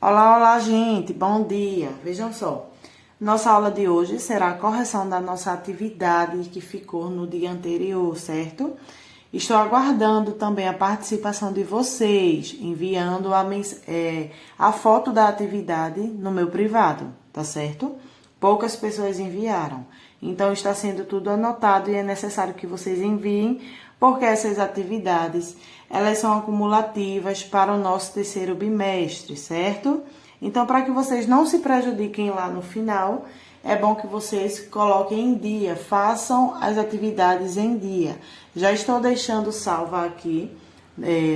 Olá, olá, gente, bom dia. Vejam só, nossa aula de hoje será a correção da nossa atividade que ficou no dia anterior, certo? Estou aguardando também a participação de vocês, enviando a foto da atividade no meu privado, tá certo? Poucas pessoas enviaram, então está sendo tudo anotado e é necessário que vocês enviem, porque essas atividades, elas são acumulativas para o nosso terceiro bimestre, certo? Então, para que vocês não se prejudiquem lá no final, é bom que vocês coloquem em dia, façam as atividades em dia. Já estou deixando salva aqui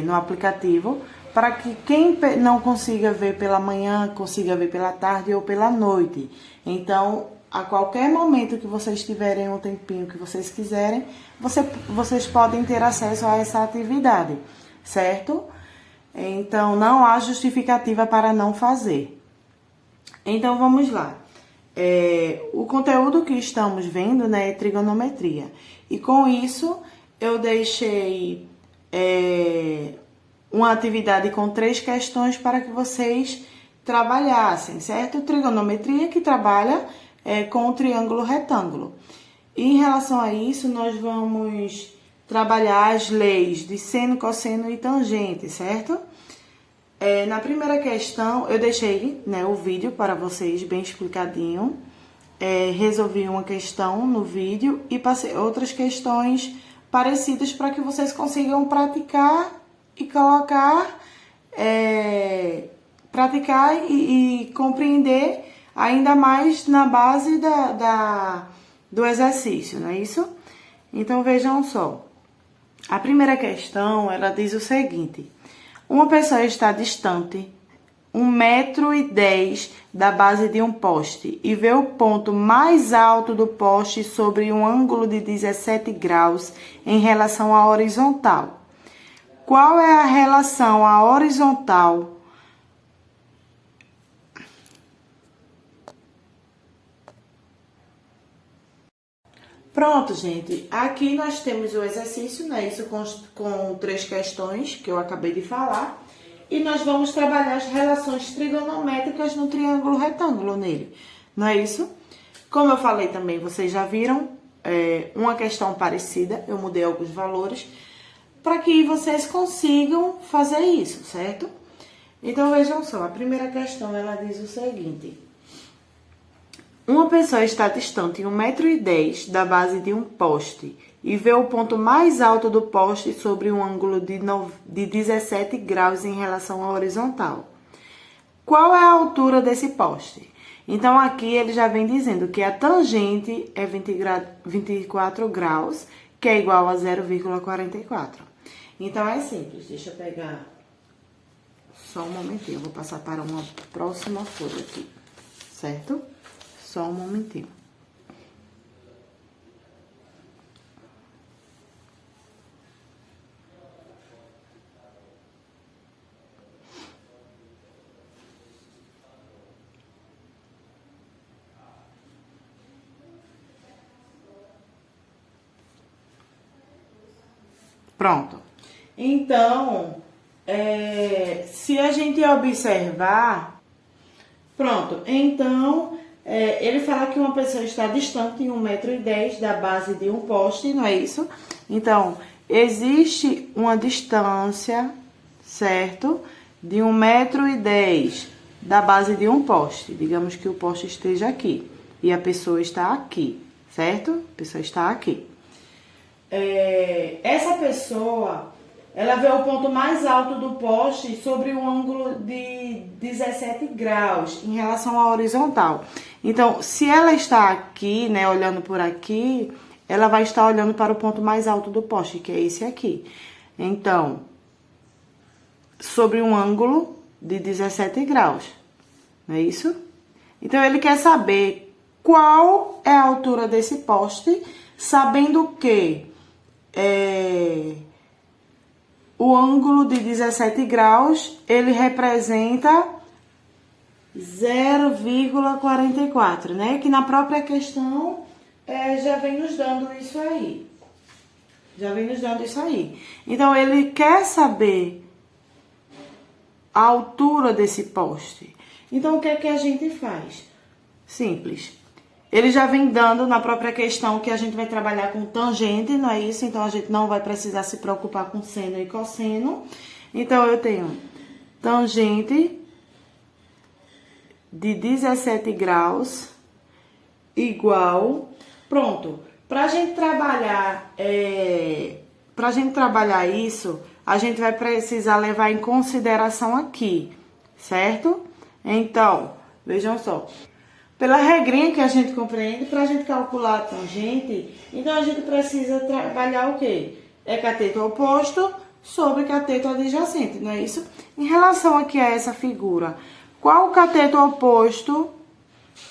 no aplicativo, para que quem não consiga ver pela manhã, consiga ver pela tarde ou pela noite. Então, a qualquer momento que vocês tiverem um tempinho que vocês quiserem, vocês podem ter acesso a essa atividade, certo? Então, não há justificativa para não fazer. Então, vamos lá. O conteúdo que estamos vendo, né, é trigonometria. E com isso, eu deixei uma atividade com 3 questões para que vocês trabalhassem, certo? Trigonometria que trabalha com o triângulo retângulo. E em relação a isso, nós vamos trabalhar as leis de seno, cosseno e tangente, certo? Na primeira questão, eu deixei, né, o vídeo para vocês bem explicadinho. Resolvi uma questão no vídeo e passei outras questões parecidas para que vocês consigam praticar e colocar, praticar e compreender ainda mais na base do exercício, não é isso? Então, vejam só. A primeira questão, ela diz o seguinte: uma pessoa está distante 1,10 m da base de um poste e vê o ponto mais alto do poste sobre um ângulo de 17 graus em relação à horizontal. Qual é a relação à horizontal Pronto, gente. Aqui nós temos o exercício, né? Isso com 3 questões que eu acabei de falar. E nós vamos trabalhar as relações trigonométricas no triângulo retângulo nele. Não é isso? Como eu falei também, vocês já viram uma questão parecida. Eu mudei alguns valores para que vocês consigam fazer isso, certo? Então, vejam só. A primeira questão, ela diz o seguinte: uma pessoa está distante 1,10 m da base de um poste e vê o ponto mais alto do poste sobre um ângulo de 17 graus em relação à horizontal. Qual é a altura desse poste? Então, aqui ele já vem dizendo que a tangente é 24 graus, que é igual a 0,44. Então, é simples. Deixa eu pegar só um momentinho. Eu vou passar para uma próxima folha aqui, certo? Só um momentinho. Pronto. Então, se a gente observar... Pronto, então... ele fala que uma pessoa está distante em 1,10 m da base de um poste, não é isso? Então, existe uma distância, certo? De 1,10 m da base de um poste. Digamos que o poste esteja aqui e a pessoa está aqui, certo? A pessoa está aqui. Essa pessoa, ela vê o ponto mais alto do poste sobre um ângulo de 17 graus em relação à horizontal. Então, se ela está aqui, né, olhando por aqui, ela vai estar olhando para o ponto mais alto do poste, que é esse aqui. Então, sobre um ângulo de 17 graus, não é isso? Então, ele quer saber qual é a altura desse poste, sabendo que o ângulo de 17 graus, ele representa 0,44, né? Que na própria questão já vem nos dando isso aí. Então, ele quer saber a altura desse poste. Então, o que é que a gente faz? Simples. Ele já vem dando na própria questão que a gente vai trabalhar com tangente, não é isso? Então, a gente não vai precisar se preocupar com seno e cosseno. Então, eu tenho tangente de 17 graus igual... Pronto. Pra gente trabalhar isso, a gente vai precisar levar em consideração aqui, certo? Então, vejam só. Pela regrinha que a gente compreende, pra gente calcular a tangente, então a gente precisa trabalhar o quê? É cateto oposto sobre cateto adjacente, não é isso? Em relação aqui a essa figura, qual o cateto oposto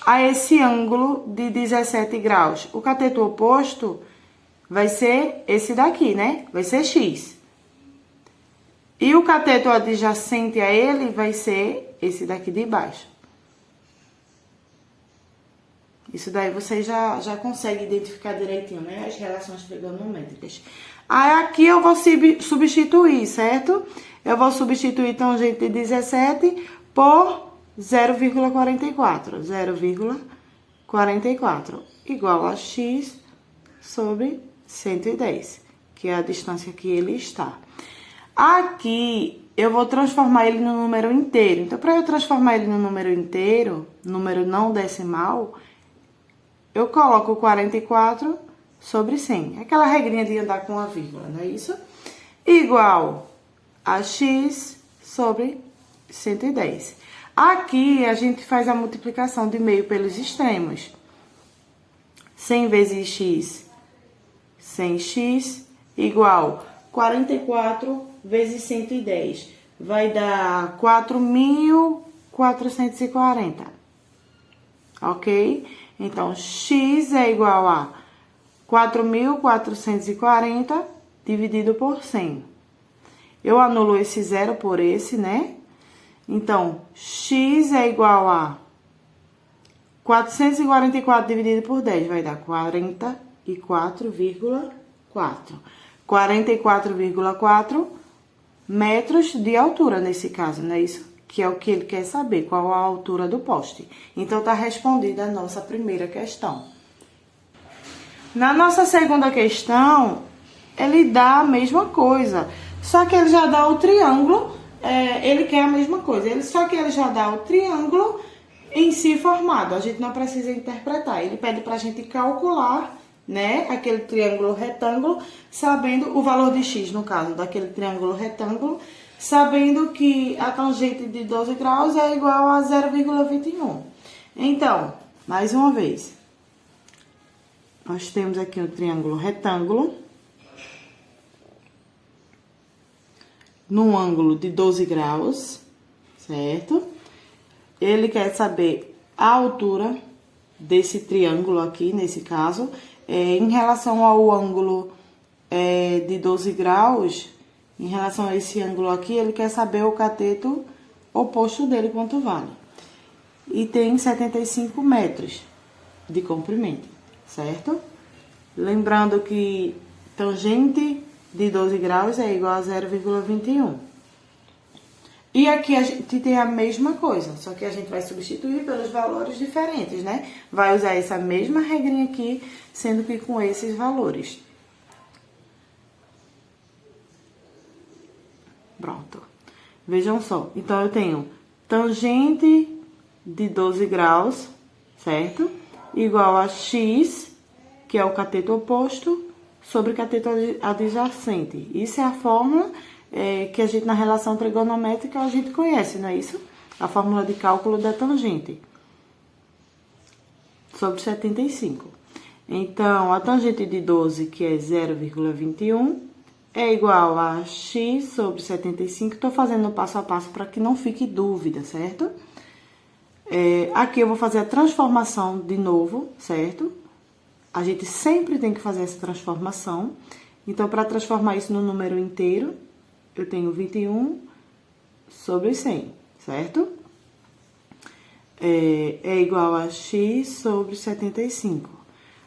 a esse ângulo de 17 graus? O cateto oposto vai ser esse daqui, né? Vai ser X. E o cateto adjacente a ele vai ser esse daqui de baixo. Isso daí você já consegue identificar direitinho, né? As relações trigonométricas. Aí, aqui eu vou substituir, certo? Eu vou substituir tangente de 17 por 0,44. 0,44 igual a x sobre 110, que é a distância que ele está. Aqui, eu vou transformar ele no número inteiro. Então, para eu transformar ele no número inteiro, número não decimal, eu coloco 44 sobre 100. Aquela regrinha de andar com a vírgula, não é isso? Igual a x sobre 110. Aqui, a gente faz a multiplicação de meio pelos extremos. 100 vezes x, 100x, igual 44 vezes 110. Vai dar 4.440. Ok? Então, x é igual a 4.440 dividido por 100. Eu anulo esse zero por esse, né? Então, x é igual a 444 dividido por 10, vai dar 44,4. 44,4 metros de altura, nesse caso, não é isso? Que é o que ele quer saber, qual a altura do poste. Então, tá respondida a nossa primeira questão. Na nossa segunda questão, ele dá a mesma coisa, só que ele já dá o triângulo, ele quer a mesma coisa, só que ele já dá o triângulo em si formado, a gente não precisa interpretar, ele pede pra gente calcular, né, aquele triângulo retângulo, sabendo o valor de x, no caso, daquele triângulo retângulo, sabendo que a tangente de 12 graus é igual a 0,21. Então, mais uma vez, nós temos aqui um triângulo retângulo, num ângulo de 12 graus, certo? Ele quer saber a altura desse triângulo aqui, nesse caso, em relação ao ângulo de 12 graus, em relação a esse ângulo aqui, ele quer saber o cateto oposto dele, quanto vale. E tem 75 metros de comprimento, certo? Lembrando que tangente de 12 graus é igual a 0,21. E aqui a gente tem a mesma coisa, só que a gente vai substituir pelos valores diferentes, né? Vai usar essa mesma regrinha aqui, sendo que com esses valores. Pronto. Vejam só. Então, eu tenho tangente de 12 graus, certo? Igual a x, que é o cateto oposto, sobre cateto adjacente. Isso é a fórmula que a gente, na relação trigonométrica, a gente conhece, não é isso? A fórmula de cálculo da tangente. Sobre 75. Então, a tangente de 12, que é 0,21, é igual a x sobre 75. Estou fazendo passo a passo para que não fique dúvida, certo? Aqui eu vou fazer a transformação de novo, certo? A gente sempre tem que fazer essa transformação. Então, para transformar isso no número inteiro, eu tenho 21 sobre 100, certo? É igual a x sobre 75.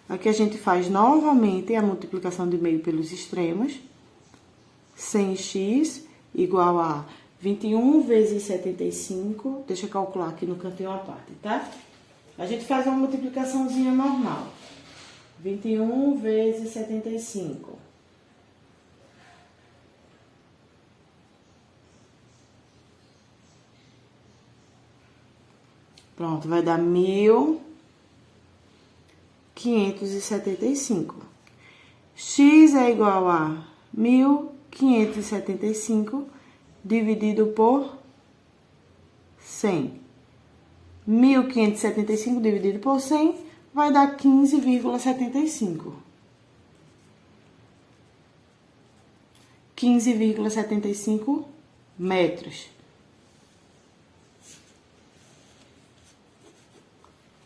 Aqui a gente faz novamente a multiplicação de meio pelos extremos. 100x igual a 21 vezes 75, deixa eu calcular aqui no cantinho à parte, tá? A gente faz uma multiplicaçãozinha normal. 21 vezes 75. Pronto, vai dar 1.575. X é igual a 1.575 dividido por 100. 1.575 dividido por 100 vai dar 15,75. 15,75 metros.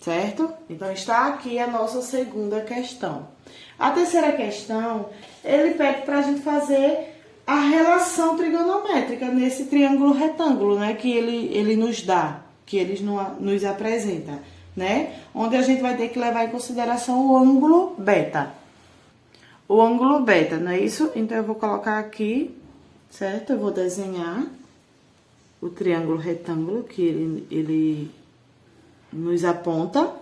Certo? Então, está aqui a nossa segunda questão. A terceira questão, ele pede para a gente fazer a relação trigonométrica nesse triângulo retângulo, né? Que ele nos dá, que ele nos apresenta, né? Onde a gente vai ter que levar em consideração o ângulo beta. O ângulo beta, não é isso? Então, eu vou colocar aqui, certo? Eu vou desenhar o triângulo retângulo que ele nos aponta.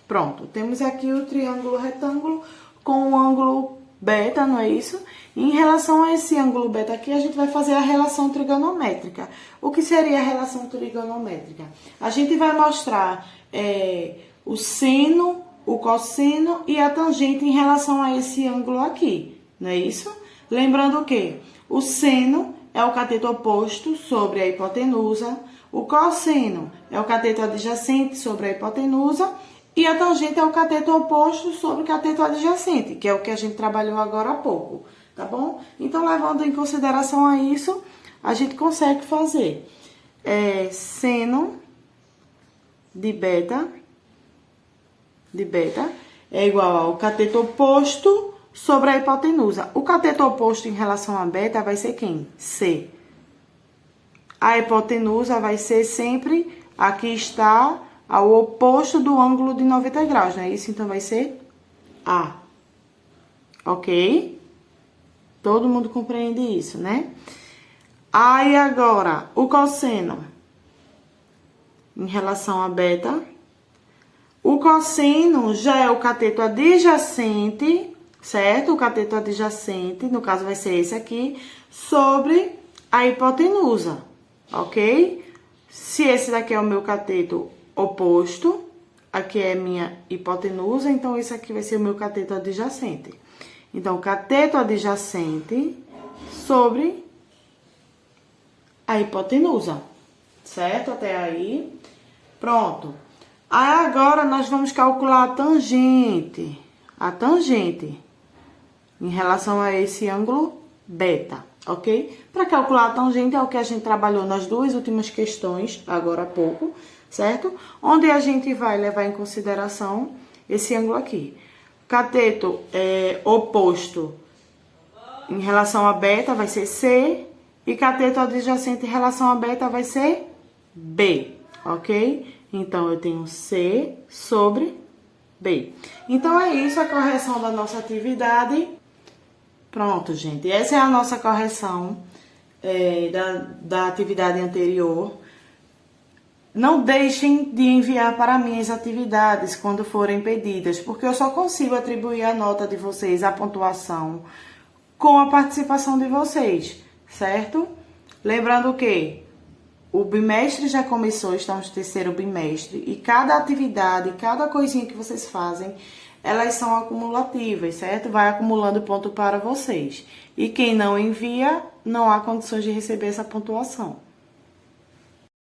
Pronto, temos aqui o triângulo retângulo com o ângulo beta, não é isso? E em relação a esse ângulo beta aqui, a gente vai fazer a relação trigonométrica. O que seria a relação trigonométrica? A gente vai mostrar o seno, o cosseno e a tangente em relação a esse ângulo aqui, não é isso? Lembrando que o seno é o cateto oposto sobre a hipotenusa, o cosseno é o cateto adjacente sobre a hipotenusa e a tangente é o cateto oposto sobre o cateto adjacente, que é o que a gente trabalhou agora há pouco, tá bom? Então, levando em consideração a isso, a gente consegue fazer seno de beta é igual ao cateto oposto sobre a hipotenusa. O cateto oposto em relação a beta vai ser quem? C. A hipotenusa vai ser sempre, aqui está, ao oposto do ângulo de 90 graus, não é isso? Então, vai ser A. Ok? Todo mundo compreende isso, né? Aí, agora, o cosseno em relação a beta. O cosseno já é o cateto adjacente, certo? O cateto adjacente, no caso vai ser esse aqui, sobre a hipotenusa, ok? Se esse daqui é o meu cateto oposto, aqui é minha hipotenusa, então esse aqui vai ser o meu cateto adjacente. Então, cateto adjacente sobre a hipotenusa, certo? Até aí, pronto. Aí, agora, nós vamos calcular a tangente em relação a esse ângulo beta, ok? Para calcular a tangente é o que a gente trabalhou nas duas últimas questões, agora há pouco, certo? Onde a gente vai levar em consideração esse ângulo aqui. Cateto oposto em relação a beta vai ser C, e cateto adjacente em relação a beta vai ser B, ok? Então, eu tenho C sobre B. Então, é isso, a correção da nossa atividade. Pronto, gente. Essa é a nossa correção da atividade anterior. Não deixem de enviar para mim as atividades quando forem pedidas, porque eu só consigo atribuir a nota de vocês, a pontuação, com a participação de vocês, certo? Lembrando que o bimestre já começou, estamos no terceiro bimestre, e cada atividade, cada coisinha que vocês fazem, elas são acumulativas, certo? Vai acumulando ponto para vocês. E quem não envia, não há condições de receber essa pontuação.